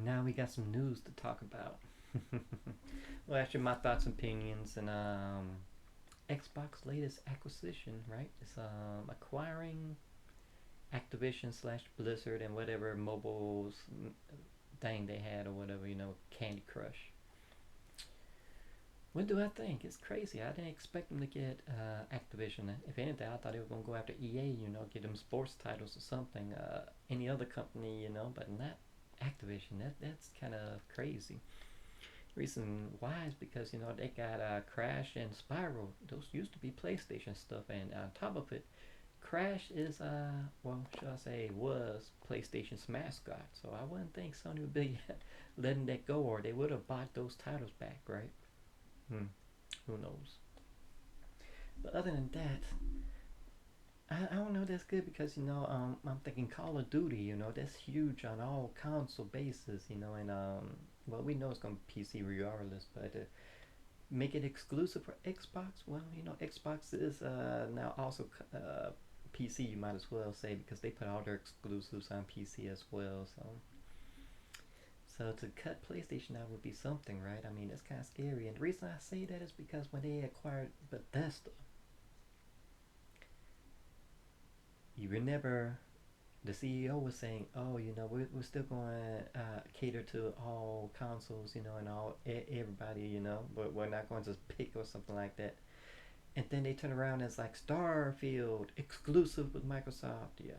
now we got some news to talk about. Well, actually, my thoughts and opinions and Xbox latest acquisition, right? It's acquiring Activision slash Blizzard and whatever mobile thing they had or whatever, Candy Crush. What do I think? It's crazy. I didn't expect them to get Activision. If anything, I thought they were gonna go after EA. Get them sports titles or something. Any other company, but not Activision. That's kind of crazy. Reason why is because they got Crash and Spiral. Those used to be PlayStation stuff, and on top of it, Crash is well, should I say, was PlayStation's mascot. So I wouldn't think Sony would be letting that go, or they would have bought those titles back, right? Hmm. Who knows? But other than that, I don't know. That's good because I'm thinking Call of Duty. That's huge on all console bases. And well, we know it's gonna be PC regardless, but make it exclusive for Xbox. Well, Xbox is now also PC. You might as well say because they put all their exclusives on PC as well. So to cut PlayStation out would be something, right? I mean, it's kind of scary. And the reason I say that is because when they acquired Bethesda, you remember the CEO was saying, "Oh, we're still going to cater to all consoles, and all everybody, but we're not going to just pick or something like that." And then they turn around and it's like Starfield exclusive with Microsoft, yeah,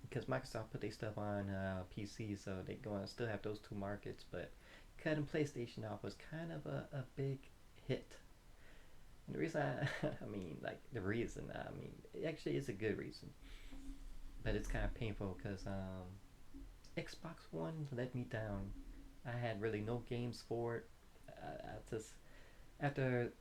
because Microsoft put their stuff on PC, so they're going to still have those two markets. But cutting PlayStation off was kind of a big hit. And the reason I mean, like the reason, I mean, it actually is a good reason, but it's kind of painful because Xbox One let me down. I had really no games for it. I just after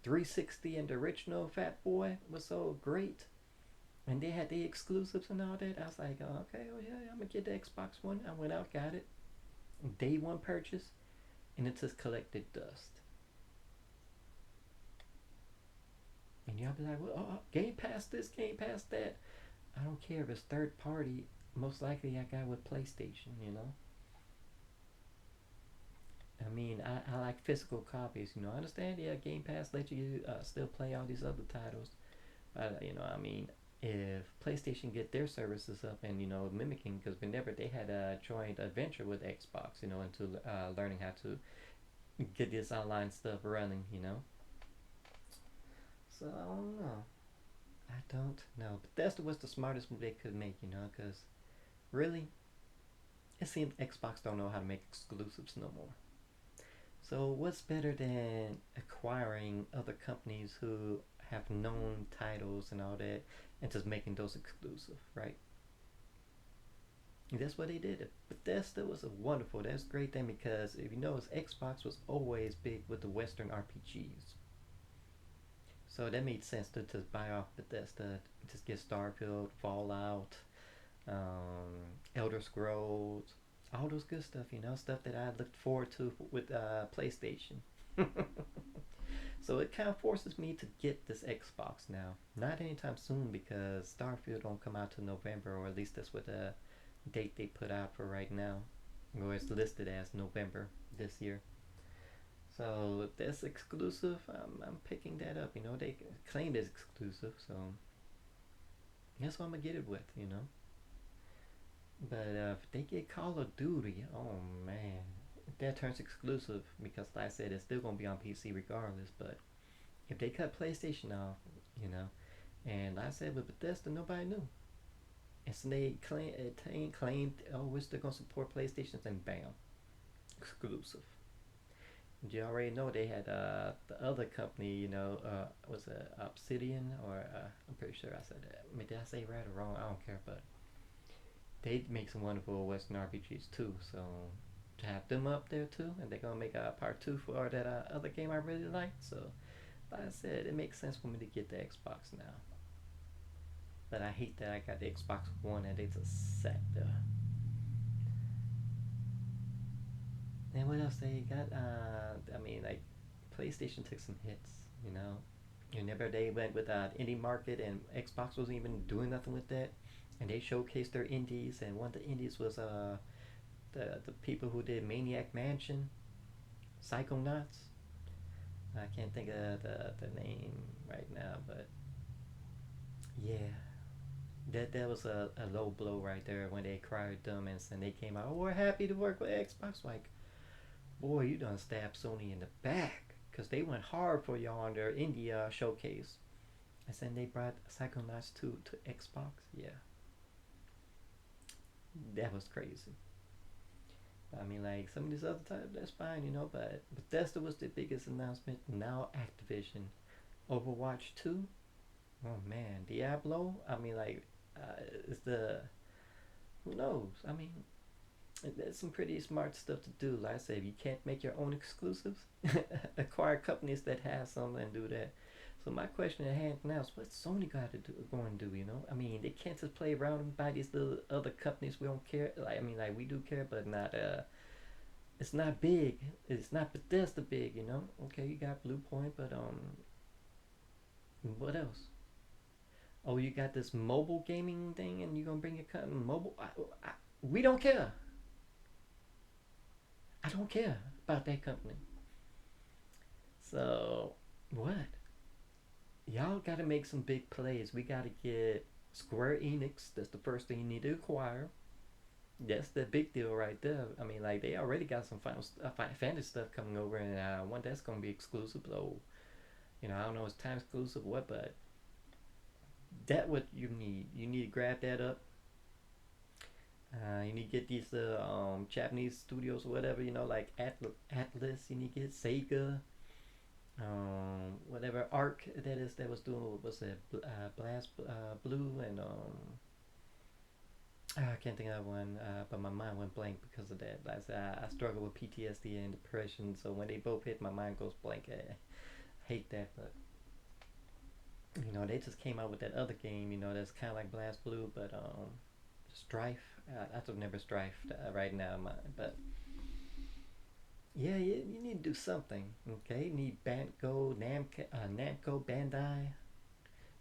360 and the original Fat Boy was so great, and they had the exclusives and all that. I was like, oh, okay, oh yeah, I'm gonna get the Xbox One. I went out, got it, day one purchase, and it just collected dust. And y'all be like, well, Game Pass this, Game Pass that. I don't care if it's third party. Most likely, I got with PlayStation. I mean, I like physical copies. I understand. Yeah, Game Pass lets you still play all these other titles. But I mean, if PlayStation get their services up and mimicking, because whenever they had a joint adventure with Xbox, into learning how to get this online stuff running. So I don't know. I don't know. But that's was the smartest move they could make, because really, it seems Xbox don't know how to make exclusives no more. So what's better than acquiring other companies who have known titles and all that, and just making those exclusive, right? And that's what they did. But that was a wonderful. That's a great thing because if you notice, Xbox was always big with the Western RPGs. So that made sense to just buy off Bethesda, just get Starfield, Fallout, Elder Scrolls, all those good stuff. Stuff that I looked forward to with PlayStation. So it kind of forces me to get this Xbox now. Not anytime soon because Starfield don't come out till November, or at least that's what the date they put out for right now, or it's listed as November this year. So if that's exclusive, I'm picking that up. They claimed it's exclusive, so that's what I'm gonna get it with. But if they get Call of Duty, oh man, if that turns exclusive, because like I said, it's still gonna be on PC regardless. But if they cut PlayStation off, you know, and like I said with Bethesda, nobody knew. And so they claimed, oh, we're still gonna support PlayStations, and bam, exclusive. You already know they had the other company, was it Obsidian, or I'm pretty sure I said that. I mean, did I say right or wrong? I don't care, but they make some wonderful Western RPGs too. So to have them up there too, and they're gonna make a part two for that other game I really like. So, like I said, it makes sense for me to get the Xbox now. But I hate that I got the Xbox One and they just sat there. And what else they got? I mean, like PlayStation took some hits, you know. Whenever they went with indie market, and Xbox wasn't even doing nothing with that, and they showcased their indies, and one of the indies was The people who did Maniac Mansion, Psychonauts. I can't think of the name right now, but yeah, that was a low blow right there when they acquired them and they came out. Oh, we're happy to work with Xbox. Like, boy, you done stabbed Sony in the back because they went hard for y'all on their India showcase. And then they brought Psychonauts 2 to Xbox. Yeah, that was crazy. I mean, like some of these other titles, that's fine, But Bethesda was the biggest announcement. Now Activision, Overwatch 2. Oh man, Diablo. I mean, like, is the who knows? I mean, there's some pretty smart stuff to do. Like I said, if you can't make your own exclusives, acquire companies that have some and do that. So my question at hand now is, what's Sony got to do? Going to do? I mean, they can't just play around by these little other companies we don't care. Like, I mean, like we do care, but not. It's not big. It's not Bethesda big. Okay, you got Blue Point, but what else? Oh, you got this mobile gaming thing, and you gonna bring your mobile? We don't care. I don't care about that company. So what? Y'all got to make some big plays. We got to get Square Enix. That's the first thing you need to acquire. That's the big deal right there. I mean, like they already got some Final Fantasy stuff coming over, and one that's gonna be exclusive. So I don't know, it's time exclusive or what, but that what you need. You need to grab that up. You need to get these Japanese studios or whatever. Like Atlas. You need to get Sega. Whatever Arc that is that was doing what was it Blast Blue and I can't think of one, but my mind went blank because of that. Like I said, I struggle with PTSD and depression, so when they both hit, my mind goes blank. I hate that, but they just came out with that other game, that's kind of like Blast Blue, but Strife. I don't remember Strife right now, but yeah, you need to do something. Okay, you need Namco, Bandai.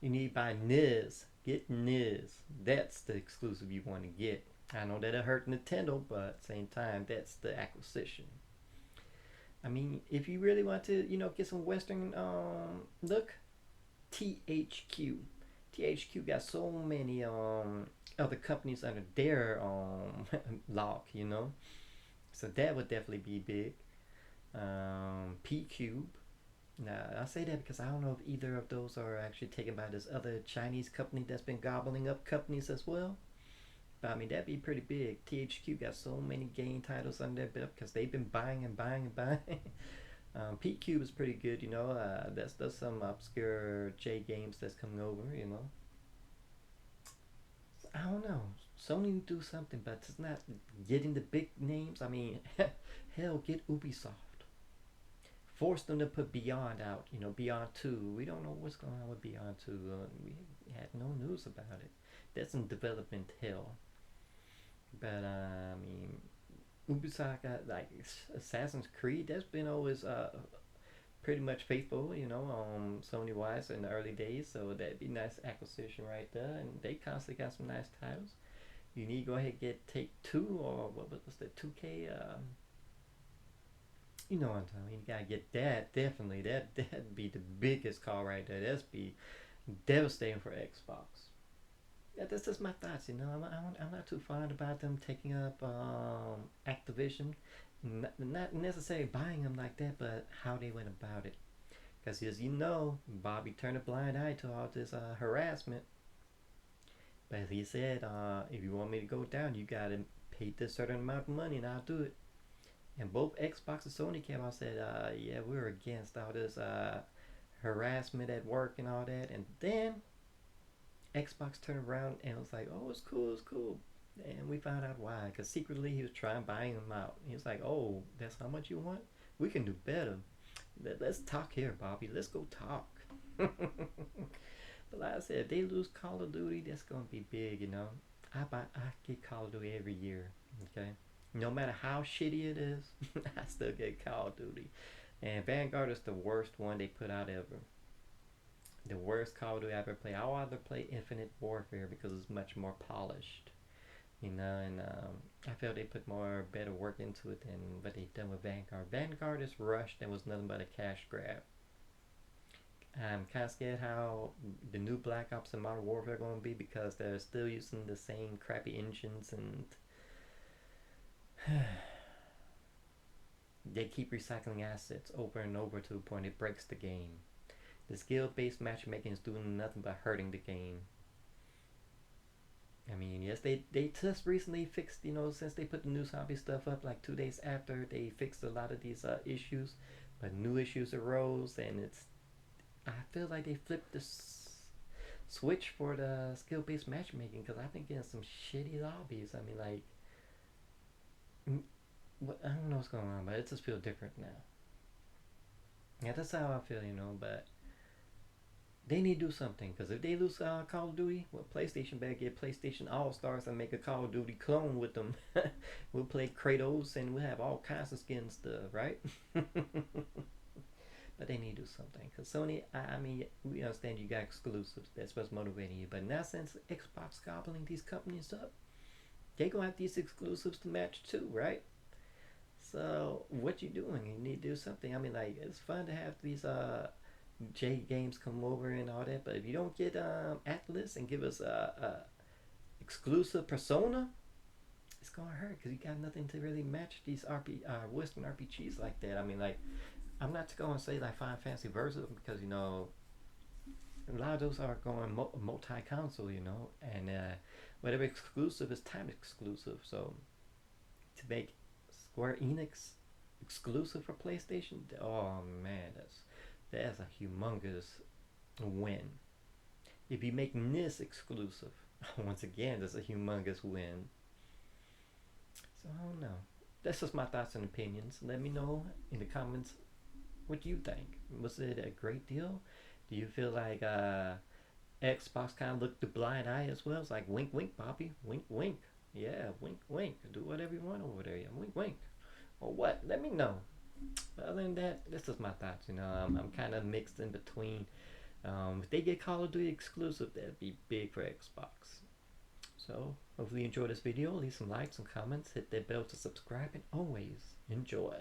You need by Niz. Get Niz. That's the exclusive you want to get. I know that'll hurt Nintendo, but at the same time, that's the acquisition. I mean, if you really want to, get some Western look, THQ. THQ got so many other companies under their lock. So that would definitely be big. P Cube. Now I say that because I don't know if either of those are actually taken by this other Chinese company that's been gobbling up companies as well. But I mean that'd be pretty big. THQ got so many game titles under their belt because they've been buying and buying and buying. P Cube is pretty good. That's some obscure J games that's coming over. So, I don't know. Sony need to do something, but it's not getting the big names. I mean, hell, get Ubisoft. Force them to put Beyond out. Beyond 2. We don't know what's going on with Beyond 2. We had no news about it. That's in development hell. But, I mean, Ubisoft got, like, Assassin's Creed. That's been always pretty much faithful, Sony wise in the early days. So that'd be a nice acquisition right there. And they constantly got some nice titles. You need to go ahead and get Take Two or what was the 2K? You know what I'm talking. You gotta get that definitely. That'd be the biggest call right there. That'd be devastating for Xbox. That's just my thoughts. I'm not too fond about them taking up Activision, not necessarily buying them like that, but how they went about it. Because as you know, Bobby turned a blind eye to all this harassment. But he said, if you want me to go down, you gotta pay this certain amount of money, and I'll do it. And both Xbox and Sony came out and said, yeah, we're against all this harassment at work and all that. And then Xbox turned around and was like, oh, it's cool, it's cool. And we found out why. Because secretly he was trying buying them out. He was like, oh, that's how much you want? We can do better. Let's talk here, Bobby. Let's go talk. But like I said, if they lose Call of Duty, that's gonna be big. I get Call of Duty every year. Okay, no matter how shitty it is, I still get Call of Duty. And Vanguard is the worst one they put out ever. The worst Call of Duty I ever played. I'll rather play Infinite Warfare because it's much more polished. And I feel they put more better work into it than what they done with Vanguard. Vanguard is rushed and was nothing but a cash grab. I'm kind of scared how the new Black Ops and Modern Warfare are going to be because they're still using the same crappy engines and they keep recycling assets over and over to a point it breaks the game. The skill-based matchmaking is doing nothing but hurting the game. I mean, yes, they just recently fixed, since they put the new zombie stuff up like 2 days after, they fixed a lot of these issues, but new issues arose, and I feel like they flipped the switch for the skill-based matchmaking because I've been getting some shitty lobbies. I mean, like, I don't know what's going on, but it just feels different now. Yeah, that's how I feel, but they need to do something because if they lose Call of Duty, well, PlayStation better get PlayStation All Stars and make a Call of Duty clone with them. We'll play Kratos and we'll have all kinds of skin stuff, right? But they need to do something because Sony. I mean, we understand you got exclusives. That's what's motivating you. But now since Xbox gobbling these companies up, they gonna have these exclusives to match too, right? So what you doing? You need to do something. I mean, like it's fun to have these J games come over and all that, but if you don't get Atlas and give us a exclusive Persona, it's gonna hurt because you got nothing to really match these Western RPGs like that. I mean, like I'm not going to say like Final Fantasy Versus because a lot of those are going multi-console, and whatever exclusive is time exclusive. So to make Square Enix exclusive for PlayStation, oh man, that's a humongous win. If you make this exclusive, once again, that's a humongous win. So I don't know. That's just my thoughts and opinions. Let me know in the comments what do you think. Was it a great deal? Do you feel like Xbox kind of looked the blind eye as well? It's like wink, wink, Bobby, wink, wink. Yeah, wink, wink. Do whatever you want over there. Yeah, wink, wink. Or what? Let me know. But other than that, this is my thoughts. I'm kind of mixed in between. If they get Call of Duty exclusive, that'd be big for Xbox. So, hopefully you enjoyed this video. Leave some likes, some comments, hit that bell to subscribe, and always enjoy.